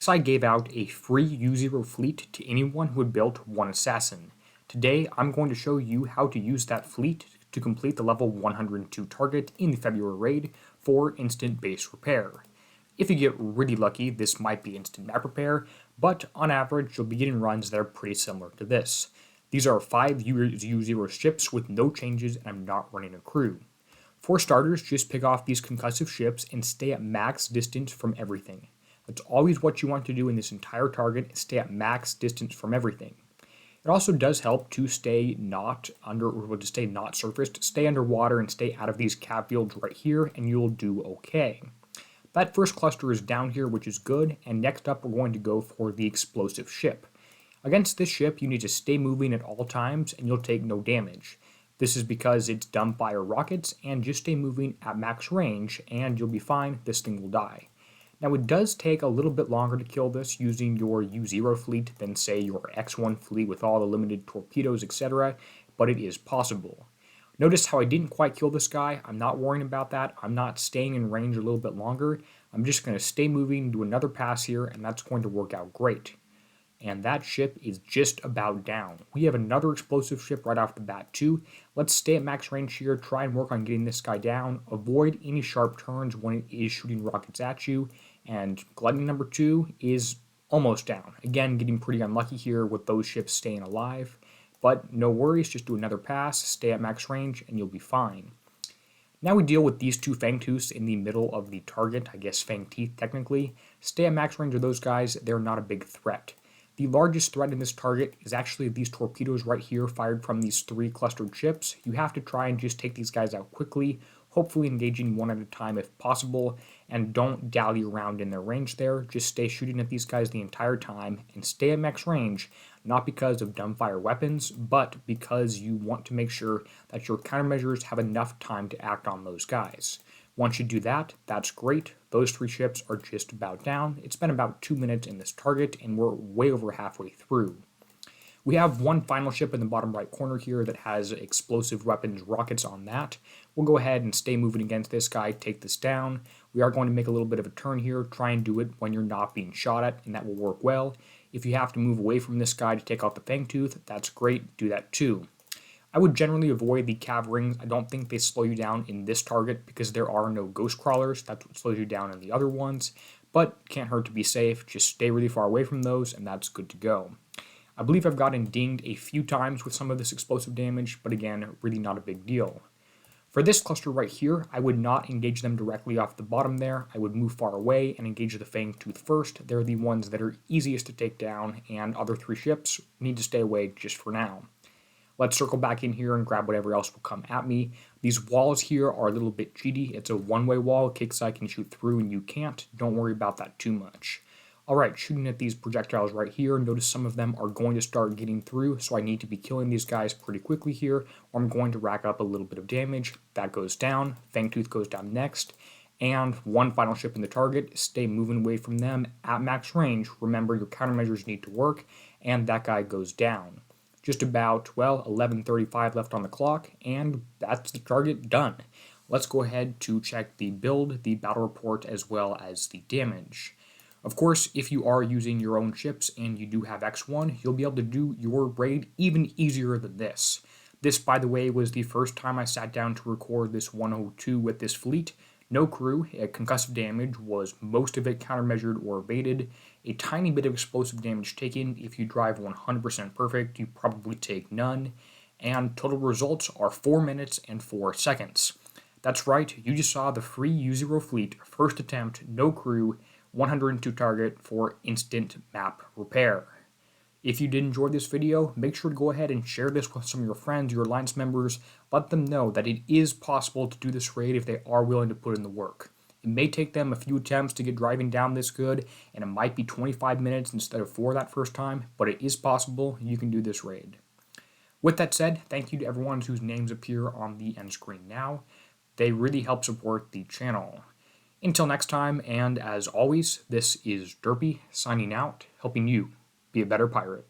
Kixeye gave out a free U0 fleet to anyone who had built one assassin. Today, I'm going to show you how to use that fleet to complete the level 102 target in the February raid for instant base repair. If you get really lucky, this might be instant map repair, but on average, you'll be getting runs that are pretty similar to this. These are 5 U0 ships with no changes, and I'm not running a crew. For starters, just pick off these concussive ships and stay at max distance from everything. That's always what you want to do in this entire target, is stay at max distance from everything. It also does help to stay not surfaced, stay underwater and stay out of these cap fields right here, and you'll do okay. That first cluster is down here, which is good, and next up we're going to go for the explosive ship. Against this ship, you need to stay moving at all times, and you'll take no damage. This is because it's dumbfire rockets, and just stay moving at max range, and you'll be fine. This thing will die. Now, it does take a little bit longer to kill this using your U0 fleet than, say, your X1 fleet with all the limited torpedoes, etc., but it is possible. Notice how I didn't quite kill this guy. I'm not worrying about that. I'm not staying in range a little bit longer. I'm just going to stay moving, do another pass here, and that's going to work out great. And that ship is just about down. We have another explosive ship right off the bat too. Let's stay at max range here, try and work on getting this guy down, avoid any sharp turns when it is shooting rockets at you, and Glutton number 2 is almost down. Again, getting pretty unlucky here with those ships staying alive, but no worries, just do another pass, stay at max range, and you'll be fine. Now we deal with these two Fangtooths in the middle of the target, I guess Fang Teeth technically. Stay at max range of those guys, they're not a big threat. The largest threat in this target is actually these torpedoes right here fired from these 3 clustered ships. You have to try and just take these guys out quickly, hopefully engaging one at a time if possible, and don't dally around in their range there. Just stay shooting at these guys the entire time and stay at max range, not because of dumbfire weapons, but because you want to make sure that your countermeasures have enough time to act on those guys. Once you do that, that's great. Those 3 ships are just about down. It's been about 2 minutes in this target, and we're way over halfway through. We have one final ship in the bottom right corner here that has explosive weapons rockets on that. We'll go ahead and stay moving against this guy, take this down. We are going to make a little bit of a turn here, try and do it when you're not being shot at, and that will work well. If you have to move away from this guy to take out the Fangtooth, that's great, do that too. I would generally avoid the cav rings. I don't think they slow you down in this target because there are no ghost crawlers. That's what slows you down in the other ones, but can't hurt to be safe. Just stay really far away from those, and that's good to go. I believe I've gotten dinged a few times with some of this explosive damage, but again, really not a big deal. For this cluster right here, I would not engage them directly off the bottom there. I would move far away and engage the Fangtooth first. They're the ones that are easiest to take down, and other 3 ships need to stay away just for now. Let's circle back in here and grab whatever else will come at me. These walls here are a little bit cheaty. It's a one-way wall. Kixeye can shoot through and you can't. Don't worry about that too much. Alright, shooting at these projectiles right here. Notice some of them are going to start getting through, so I need to be killing these guys pretty quickly here, or I'm going to rack up a little bit of damage. That goes down. Fangtooth goes down next. And one final ship in the target. Stay moving away from them at max range. Remember, your countermeasures need to work, and that guy goes down. Just about, well, 11:35 left on the clock, and that's the target done. Let's go ahead to check the build, the battle report, as well as the damage. Of course, if you are using your own ships and you do have X1, you'll be able to do your raid even easier than this. This, by the way, was the first time I sat down to record this 102 with this fleet. No crew, concussive damage was most of it countermeasured or evaded, a tiny bit of explosive damage taken. If you drive 100% perfect, you probably take none, and total results are 4 minutes and 4 seconds. That's right, you just saw the free U0 fleet, first attempt, no crew, 102 target for instant map repair. If you did enjoy this video, make sure to go ahead and share this with some of your friends, your alliance members. Let them know that it is possible to do this raid if they are willing to put in the work. It may take them a few attempts to get driving down this good, and it might be 25 minutes instead of 4 that first time, but it is possible. You can do this raid. With that said, thank you to everyone whose names appear on the end screen now. They really help support the channel. Until next time, and as always, this is Derpy signing out, helping you be a better pirate.